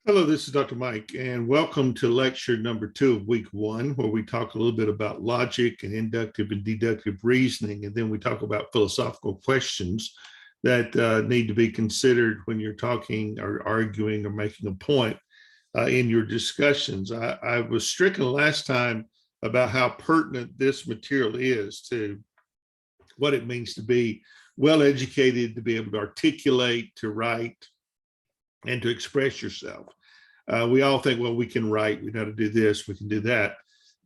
Hello, this is Dr. Mike, and welcome to lecture number 2 of week 1, where we talk a little bit about logic and inductive and deductive reasoning, and then we talk about philosophical questions that need to be considered when you're talking or arguing or making a point in your discussions. I was stricken last time about how pertinent this material is to what it means to be well educated, to be able to articulate, to write, and to express yourself. We all think, well, we can write, we know how to do this, we can do that.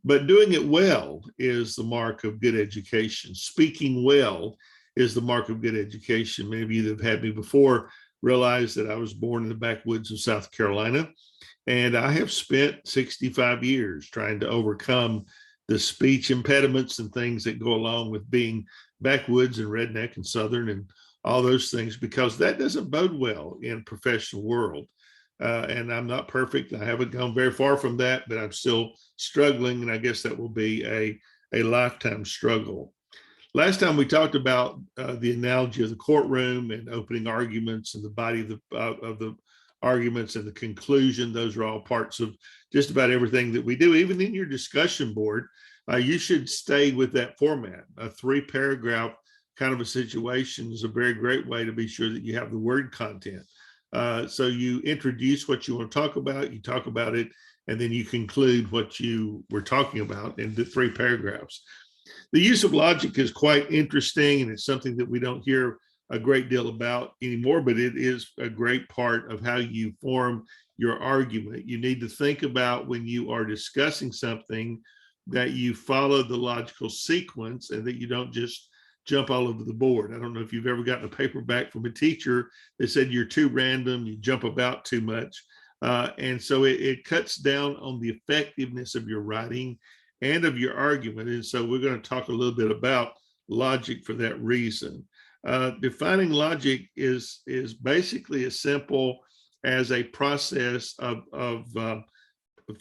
But doing it well is the mark of good education. Speaking well is the mark of good education. Many of you that have had me before realize that I was born in the backwoods of South Carolina, and I have spent 65 years trying to overcome the speech impediments and things that go along with being backwoods and redneck and Southern and all those things, because that doesn't bode well in a professional world. And I'm not perfect. I haven't gone very far from that, but I'm still struggling. And I guess that will be a lifetime struggle. Last time we talked about the analogy of the courtroom and opening arguments and the body of the arguments and the conclusion. Those are all parts of just about everything that we do. Even in your discussion board, you should stay with that format. A 3-paragraph kind of a situation is a very great way to be sure that you have the word content. So you introduce what you want to talk about, you talk about it, and then you conclude what you were talking about in the 3 paragraphs. The use of logic is quite interesting, and it's something that we don't hear a great deal about anymore, but it is a great part of how you form your argument. You need to think about, when you are discussing something, that you follow the logical sequence and that you don't just jump all over the board. I don't know if you've ever gotten a paper back from a teacher that said you're too random, you jump about too much. And so it cuts down on the effectiveness of your writing and of your argument. And so we're going to talk a little bit about logic for that reason. Defining logic is basically as simple as a process of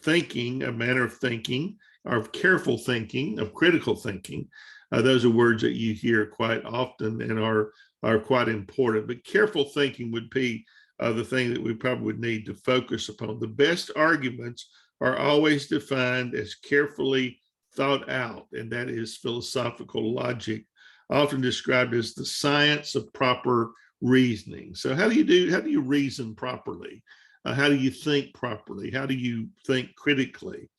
thinking, a manner of thinking, or of careful thinking, of critical thinking. Those are words that you hear quite often and are quite important. But careful thinking would be the thing that we probably would need to focus upon. The best arguments are always defined as carefully thought out, and that is philosophical logic, often described as the science of proper reasoning. So how do you reason properly? How do you think properly? How do you think critically?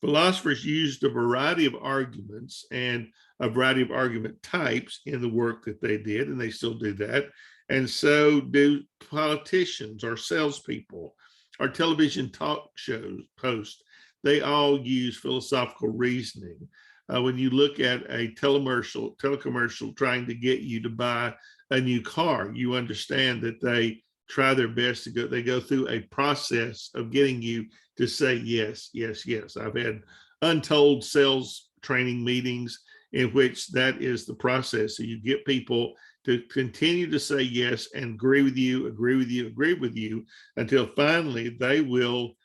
Philosophers used a variety of arguments and a variety of argument types in the work that they did, and they still do that. And so do politicians or salespeople or television talk shows hosts. They all use philosophical reasoning. When you look at a telecommercial trying to get you to buy a new car, you understand that they try their best to they go through a process of getting you to say yes, yes, yes. I've had untold sales training meetings in which that is the process. So you get people to continue to say yes and agree with you, agree with you, agree with you, until finally they will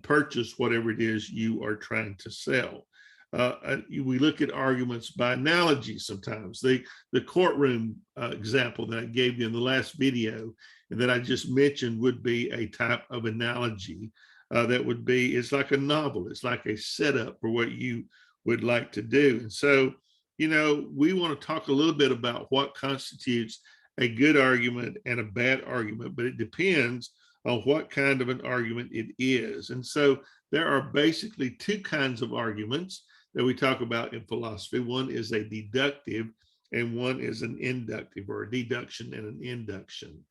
purchase whatever it is you are trying to sell. We look at arguments by analogy sometimes. The courtroom example that I gave you in the last video and that I just mentioned would be a type of analogy that would be, it's like a novel. It's like a setup for what you would like to do. And so, we want to talk a little bit about what constitutes a good argument and a bad argument, but it depends on what kind of an argument it is. And so there are basically 2 kinds of arguments that we talk about in philosophy. One is a deductive and one is an inductive, or a deduction and an induction.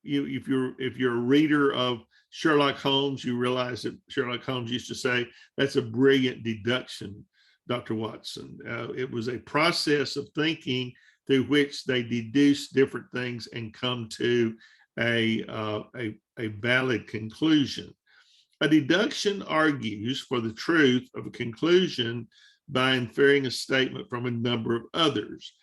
If you're a reader of Sherlock Holmes, you realize that Sherlock Holmes used to say, "That's a brilliant deduction, Dr. Watson." It was a process of thinking through which they deduce different things and come to a valid conclusion. A deduction argues for the truth of a conclusion by inferring a statement from a number of others.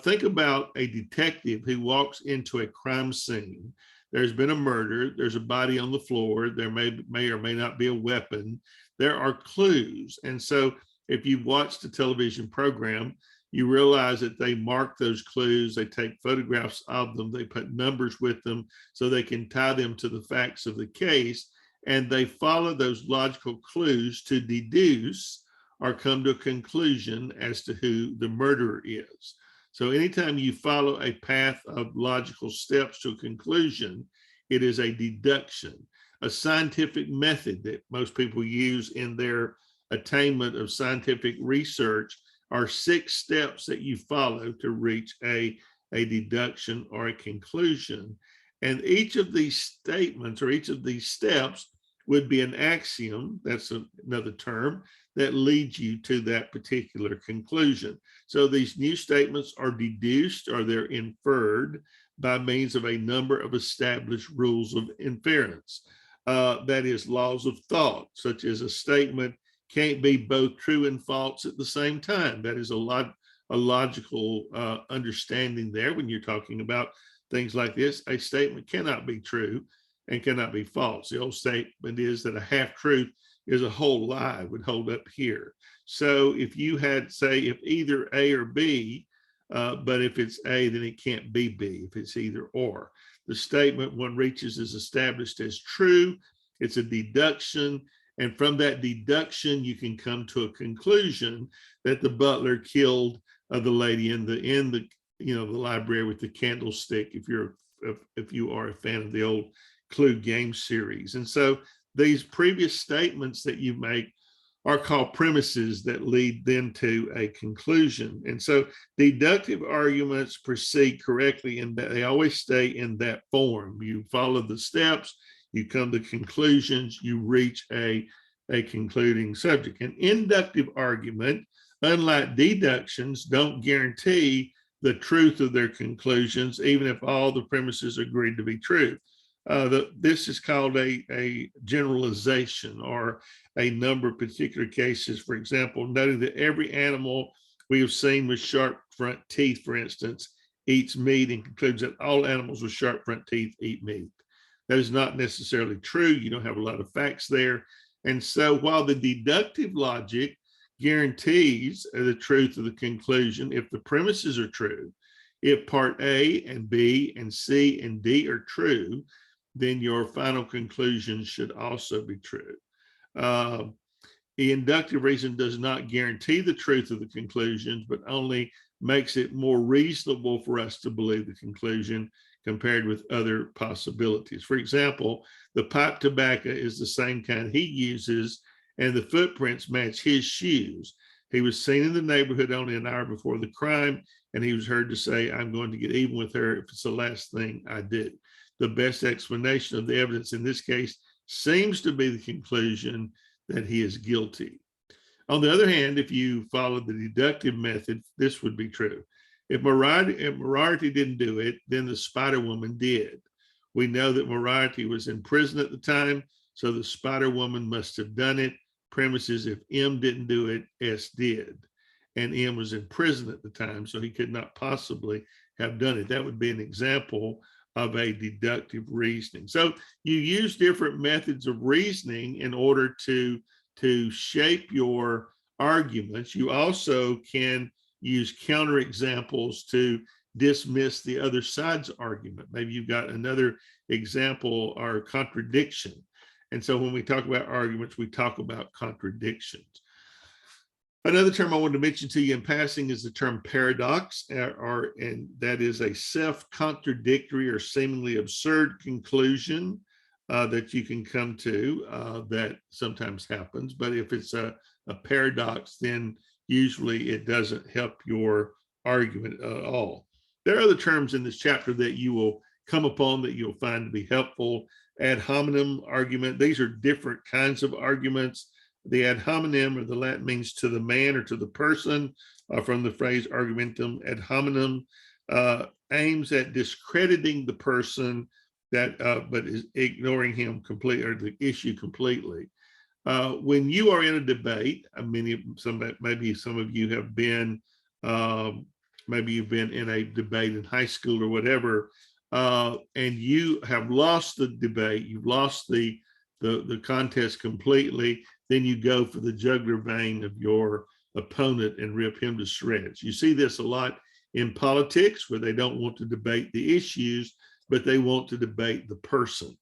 Think about a detective who walks into a crime scene. There's been a murder, there's a body on the floor, there may or may not be a weapon. There are clues. And so if you've watched a television program, you realize that they mark those clues, they take photographs of them, they put numbers with them so they can tie them to the facts of the case, and they follow those logical clues to deduce or come to a conclusion as to who the murderer is. So anytime you follow a path of logical steps to a conclusion, it is a deduction. A scientific method that most people use in their attainment of scientific research are 6 steps that you follow to reach a deduction or a conclusion. And each of these statements or each of these steps would be an axiom, that's another term, that leads you to that particular conclusion. So these new statements are deduced or they're inferred by means of a number of established rules of inference. That is laws of thought, such as a statement can't be both true and false at the same time. That is a logical understanding there when you're talking about things like this. A statement cannot be true and cannot be false. The old statement is that a half-truth is a whole lie, would hold up here. So if you had, say, if either A or B, but if it's A, then it can't be B, if it's either or. The statement one reaches is established as true. It's a deduction. And from that deduction, you can come to a conclusion that the butler killed the lady in the library with the candlestick, if you are a fan of the old Clue game series. And so these previous statements that you make are called premises that lead then to a conclusion. And so deductive arguments proceed correctly in that they always stay in that form. You follow the steps, you come to conclusions, you reach a concluding subject. An inductive argument, unlike deductions, don't guarantee the truth of their conclusions, even if all the premises agreed to be true. This is called a generalization or a number of particular cases. For example, noting that every animal we have seen with sharp front teeth, for instance, eats meat, and concludes that all animals with sharp front teeth eat meat. That is not necessarily true. You don't have a lot of facts there. And so while the deductive logic guarantees the truth of the conclusion, if the premises are true, if part A and B and C and D are true, then your final conclusion should also be true. The inductive reason does not guarantee the truth of the conclusions, but only makes it more reasonable for us to believe the conclusion compared with other possibilities. For example, the pipe tobacco is the same kind he uses, and the footprints match his shoes. He was seen in the neighborhood only an hour before the crime, and he was heard to say, "I'm going to get even with her if it's the last thing I do." The best explanation of the evidence in this case seems to be the conclusion that he is guilty. On the other hand, if you follow the deductive method, this would be true. If Moriarty didn't do it, then the Spider Woman did. We know that Moriarty was in prison at the time, so the Spider Woman must have done it. Premises, if M didn't do it, S did. And M was in prison at the time, so he could not possibly have done it. That would be an example of a deductive reasoning. So you use different methods of reasoning in order to shape your arguments. You also can use counterexamples to dismiss the other side's argument. Maybe you've got another example or contradiction. And so when we talk about arguments, we talk about contradictions. Another term I wanted to mention to you in passing is the term paradox, and that is a self-contradictory or seemingly absurd conclusion that you can come to that sometimes happens. But if it's a paradox, then usually it doesn't help your argument at all. There are other terms in this chapter that you will come upon that you'll find to be helpful. Ad hominem argument, these are different kinds of arguments. The ad hominem, or the Latin means to the man or to the person, from the phrase argumentum ad hominem, aims at discrediting the person that, but is ignoring him completely, or the issue completely. When you are in a debate, maybe some of you have been, maybe you've been in a debate in high school or whatever, and you have lost the debate, you've lost the contest completely, then you go for the jugular vein of your opponent and rip him to shreds. You see this a lot in politics, where they don't want to debate the issues, but they want to debate the person.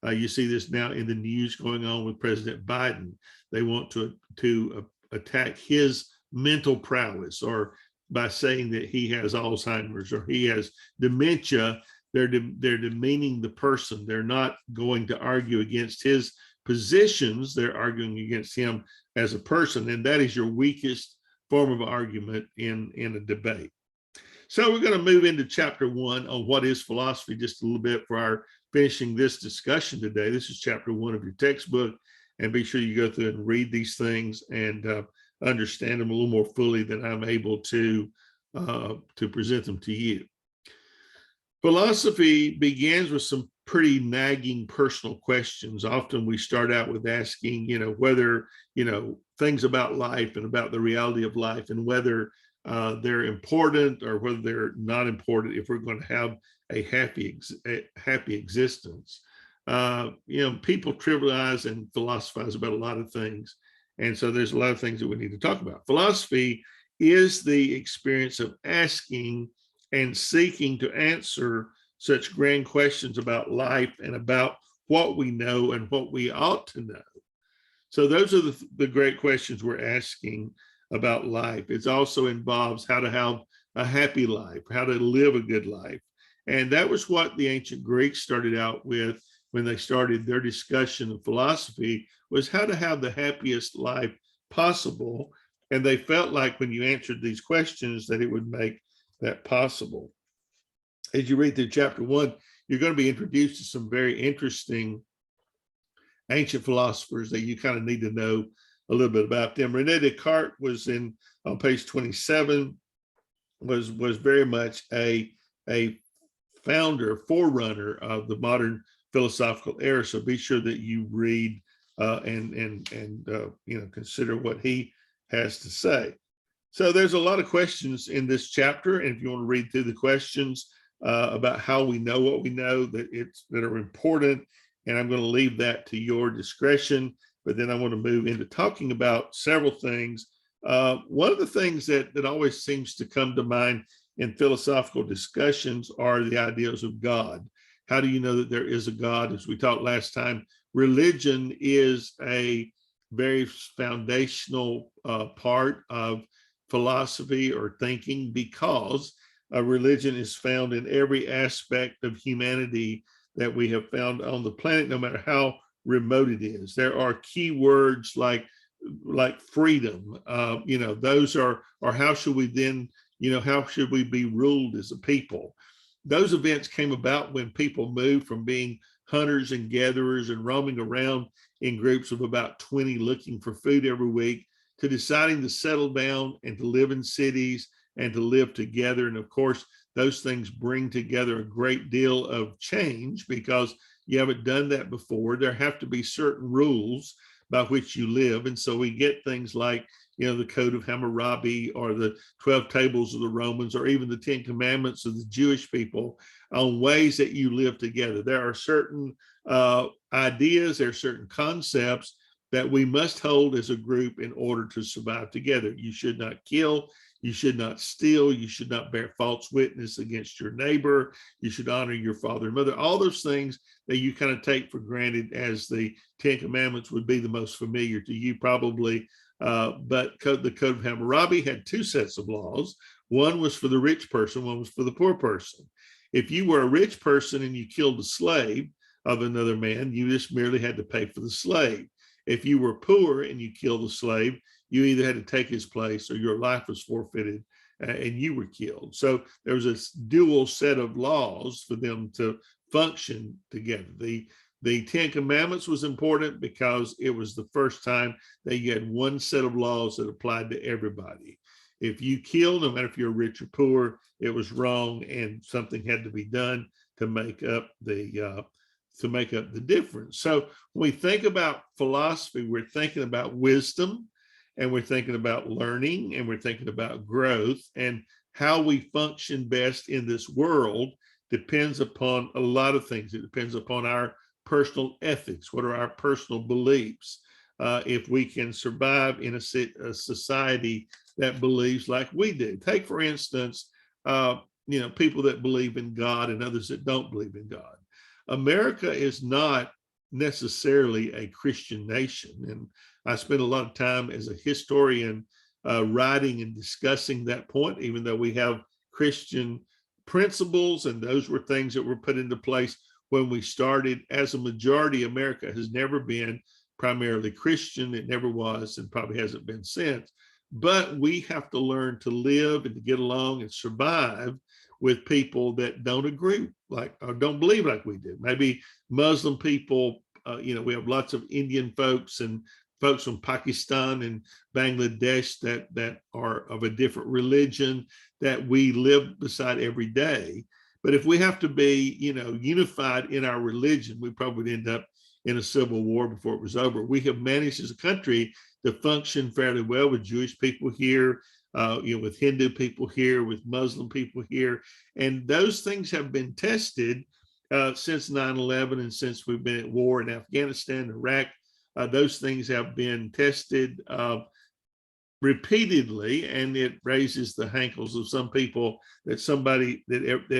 You see this now in the news going on with President Biden. They want to attack his mental prowess, or by saying that he has Alzheimer's or he has dementia, they're demeaning the person. They're not going to argue against his positions. They're arguing against him as a person, and that is your weakest form of argument in a debate. So we're going to move into chapter 1 on what is philosophy just a little bit for our finishing this discussion today. This is chapter 1 of your textbook, and be sure you go through and read these things and understand them a little more fully than I'm able to present them to you. Philosophy begins with some pretty nagging personal questions. Often we start out with asking, whether, things about life and about the reality of life, and whether they're important or whether they're not important if we're going to have a happy existence. People trivialize and philosophize about a lot of things. And so there's a lot of things that we need to talk about. Philosophy is the experience of asking and seeking to answer such grand questions about life and about what we know and what we ought to know. So those are the great questions we're asking about life. It also involves how to have a happy life, how to live a good life. And that was what the ancient Greeks started out with when they started their discussion of philosophy, was how to have the happiest life possible. And they felt like when you answered these questions that it would make that possible. As you read through chapter 1, you're going to be introduced to some very interesting ancient philosophers that you kind of need to know a little bit about them. Rene Descartes was on page 27, was very much a forerunner of the modern philosophical era. So be sure that you read and consider what he has to say. So there's a lot of questions in this chapter, and if you want to read through the questions about how we know what we know, that are important, and I'm going to leave that to your discretion. But then I want to move into talking about several things. One of the things that always seems to come to mind in philosophical discussions are the ideas of God. How do you know that there is a God? As we talked last time, religion is a very foundational part of philosophy or thinking, because a religion is found in every aspect of humanity that we have found on the planet, no matter how remote it is. There are key words like freedom. Those are, or how should we then, how should we be ruled as a people? Those events came about when people moved from being hunters and gatherers and roaming around in groups of about 20 looking for food every week, to deciding to settle down and to live in cities and to live together. And of course, those things bring together a great deal of change, because you haven't done that before. There have to be certain rules by which you live. And so we get things like, the Code of Hammurabi, or the 12 tables of the Romans, or even the 10 commandments of the Jewish people, on ways that you live together. There are certain ideas, there are certain concepts that we must hold as a group in order to survive together. You should not kill, you should not steal, you should not bear false witness against your neighbor, you should honor your father and mother. All those things that you kind of take for granted as the 10 commandments would be the most familiar to you probably. But the Code of Hammurabi had two sets of laws. One was for the rich person, one was for the poor person. If you were a rich person and you killed a slave of another man, you just merely had to pay for the slave. If you were poor and you killed a slave, you either had to take his place or your life was forfeited and you were killed. So there was a dual set of laws for them to function together. The 10 Commandments was important because it was the first time that you had one set of laws that applied to everybody. If you killed, no matter if you're rich or poor, it was wrong, and something had to be done to make up the difference. So when we think about philosophy, we're thinking about wisdom, and we're thinking about learning, and we're thinking about growth, and how we function best in this world depends upon a lot of things. It depends upon our personal ethics. What are our personal beliefs? if we can survive in a society that believes like we do. Take, for instance, people that believe in God and others that don't believe in God. America is not necessarily a Christian nation. And I spent a lot of time as a historian writing and discussing that point, even though we have Christian principles, and those were things that were put into place when we started. As a majority, America has never been primarily Christian. It never was, and probably hasn't been since. But we have to learn to live and to get along and survive with people that don't agree like or don't believe like we do. Maybe Muslim people, we have lots of Indian folks and folks from Pakistan and Bangladesh that are of a different religion that we live beside every day. But if we have to be, unified in our religion, we probably would end up in a civil war before it was over. We have managed as a country to function fairly well with Jewish people here, with Hindu people here, with Muslim people here. And those things have been tested since 9/11 and since we've been at war in Afghanistan, Iraq. Those things have been tested repeatedly, and it raises the hankles of some people that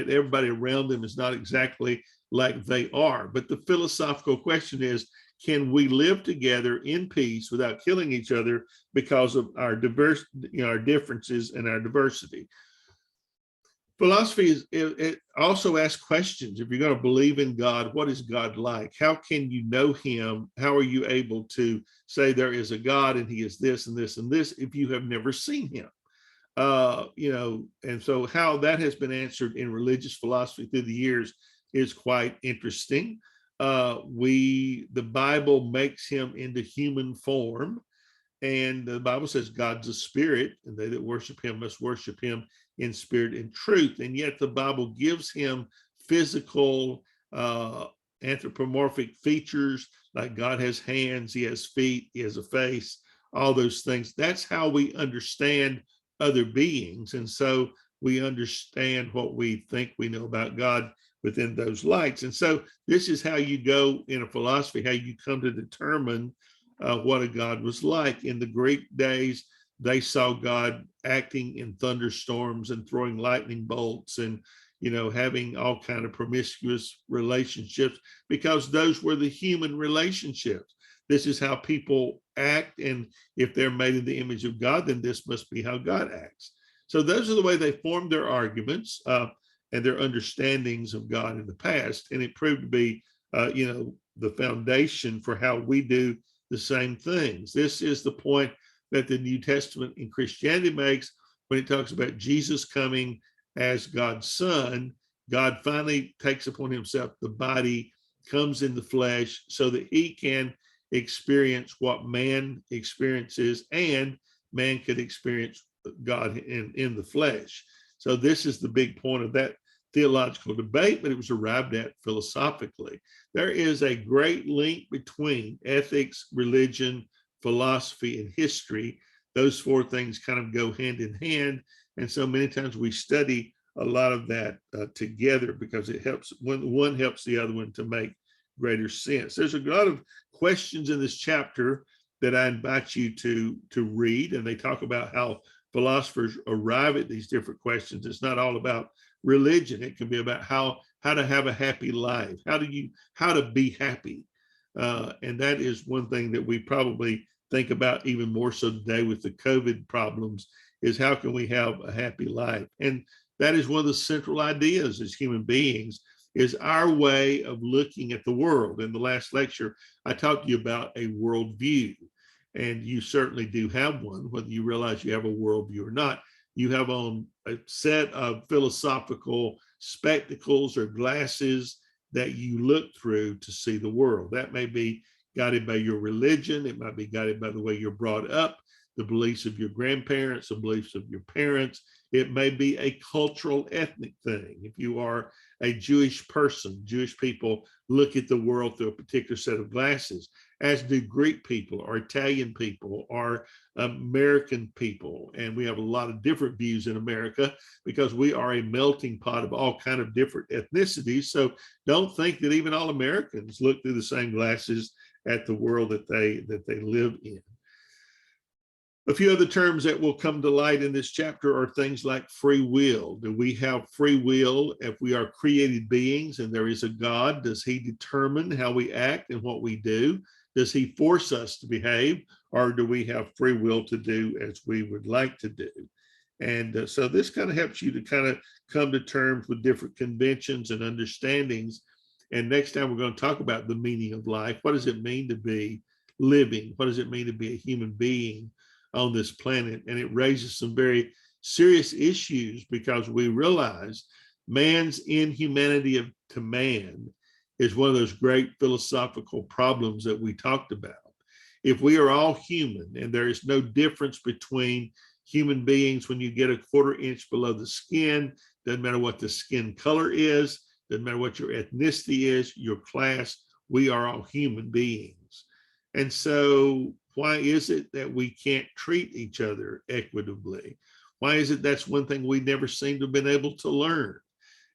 everybody around them is not exactly like they are. But the philosophical question is, can we live together in peace without killing each other because of our our differences and our diversity? Philosophy it also asks questions. If you're going to believe in God, what is God like? How can you know him? How are you able to say there is a God and he is this and this and this if you have never seen him? And so how that has been answered in religious philosophy through the years is quite interesting. The Bible makes him into human form, and the Bible says God's a spirit, and they that worship him must worship him in spirit and truth. And yet the Bible gives him physical, anthropomorphic features, like God has hands, he has feet, he has a face, all those things. That's how we understand other beings. And so we understand what we think we know about God within those lights. And so this is how you go in a philosophy, how you come to determine what a God was like. In the Greek days, they saw God acting in thunderstorms and throwing lightning bolts and, having all kind of promiscuous relationships, because those were the human relationships. This is how people act. And if they're made in the image of God, then this must be how God acts. So those are the way they formed their arguments and their understandings of God in the past. And it proved to be, the foundation for how we do the same things. This is the point that the New Testament in Christianity makes when it talks about Jesus coming as God's Son. God finally takes upon himself the body, comes in the flesh so that he can experience what man experiences, and man could experience God in the flesh. So this is the big point of that theological debate, but it was arrived at philosophically. There is a great link between ethics, religion, philosophy, and history. Those four things kind of go hand in hand. And so many times we study a lot of that together, because it helps, one helps the other one to make greater sense. There's a lot of questions in this chapter that I invite you to read, and they talk about how philosophers arrive at these different questions. It's not all about religion. It can be about how to have a happy life, how to be happy. And that is one thing that we probably think about even more so today with the COVID problems, is how can we have a happy life? And that is one of the central ideas as human beings, is our way of looking at the world. In the last lecture, I talked to you about a worldview, and you certainly do have one, whether you realize you have a worldview or not. You have on a set of philosophical spectacles or glasses that you look through to see the world. That may be guided by your religion. It might be guided by the way you're brought up, the beliefs of your grandparents, the beliefs of your parents. It may be a cultural, ethnic thing. If you are a Jewish person, Jewish people look at the world through a particular set of glasses. as do Greek people or Italian people or American people. And we have a lot of different views in America because we are a melting pot of all kind of different ethnicities. So don't think that even all Americans look through the same glasses at the world that they live in. A few other terms that will come to light in this chapter are things like free will. Do we have free will if we are created beings and there is a God? Does he determine how we act and what we do? Does he force us to behave, or do we have free will to do as we would like to do? And so this kind of helps you to kind of come to terms with different conventions and understandings. And next time we're going to talk about the meaning of life. What does it mean to be living? What does it mean to be a human being on this planet? And it raises some very serious issues because we realize man's inhumanity to man is one of those great philosophical problems that we talked about. If we are all human and there is no difference between human beings when you get a quarter inch below the skin, doesn't matter what the skin color is, doesn't matter what your ethnicity is, your class, we are all human beings. And so why is it that we can't treat each other equitably? Why is it that's one thing we never seem to have been able to learn?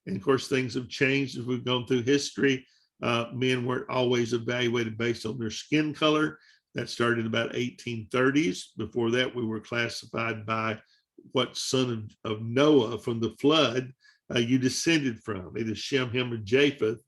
And of course, things have changed as we've gone through history. Men weren't always evaluated based on their skin color. That started in about 1830s. Before that, we were classified by what son of Noah from the flood you descended from. Either Shem, Ham, or Japheth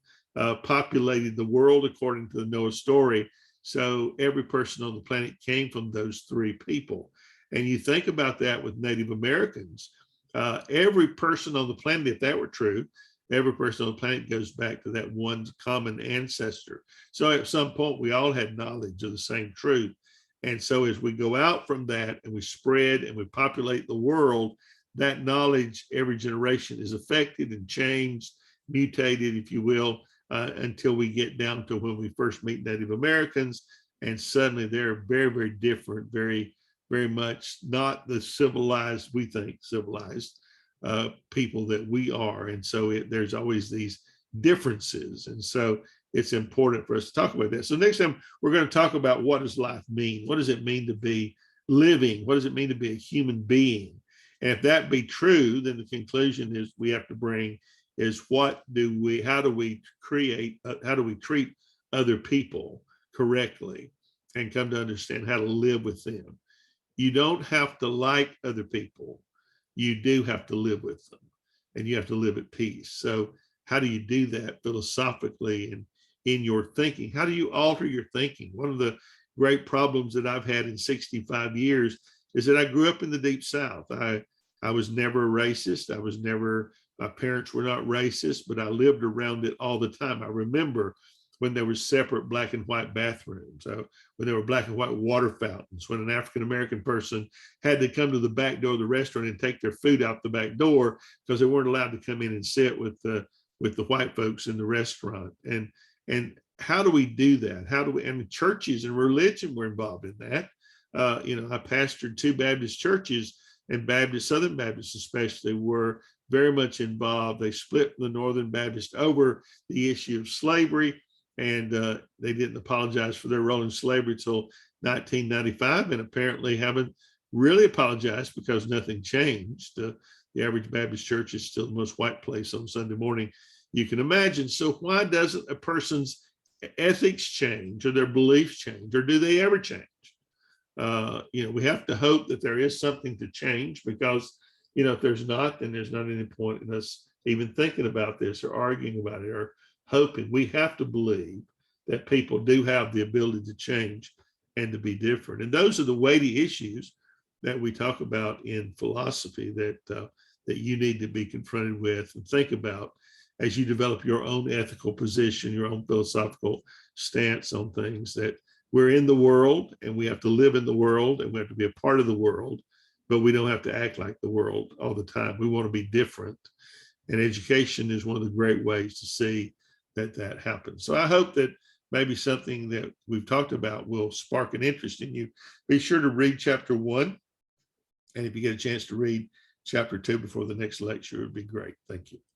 populated the world according to the Noah story. So every person on the planet came from those three people. And you think about that with Native Americans, every person on the planet, if that were true, every person on the planet goes back to that one common ancestor. So at some point, we all had knowledge of the same truth. And so as we go out from that and we spread and we populate the world, that knowledge every generation is affected and changed, mutated, if you will, until we get down to when we first meet Native Americans. And suddenly they're very, very different, very, very much not the civilized, we think civilized people that we are. And so there's always these differences. And so it's important for us to talk about that. So next time we're going to talk about what does life mean? What does it mean to be living? What does it mean to be a human being? And if that be true, then the conclusion is we have to bring is how do we treat other people correctly and come to understand how to live with them. You don't have to like other people. You do have to live with them and you have to live at peace. So how do you do that philosophically and in your thinking? How do you alter your thinking? One of the great problems that I've had in 65 years is that I grew up in the Deep South. I was never a racist. My parents were not racist, but I lived around it all the time. I remember when there were separate black and white bathrooms, when there were black and white water fountains, when an African-American person had to come to the back door of the restaurant and take their food out the back door because they weren't allowed to come in and sit with the white folks in the restaurant. And how do we do that? And churches and religion were involved in that. I pastored 2 Baptist churches, and Southern Baptists especially were very much involved. They split the Northern Baptist over the issue of slavery, and they didn't apologize for their role in slavery until 1995, and apparently haven't really apologized because nothing changed. The average Baptist church is still the most white place on Sunday morning you can imagine. So why doesn't a person's ethics change or their beliefs change, or do they ever change? We have to hope that there is something to change, because if there's not, then there's not any point in us even thinking about this or arguing about it or hoping. We have to believe that people do have the ability to change and to be different. And those are the weighty issues that we talk about in philosophy that you need to be confronted with and think about as you develop your own ethical position, your own philosophical stance on things. That we're in the world and we have to live in the world and we have to be a part of the world, but we don't have to act like the world all the time. We want to be different. And education is one of the great ways to see that happens. So I hope that maybe something that we've talked about will spark an interest in you. Be sure to read chapter 1. And if you get a chance to read chapter 2 before the next lecture, it would be great. Thank you.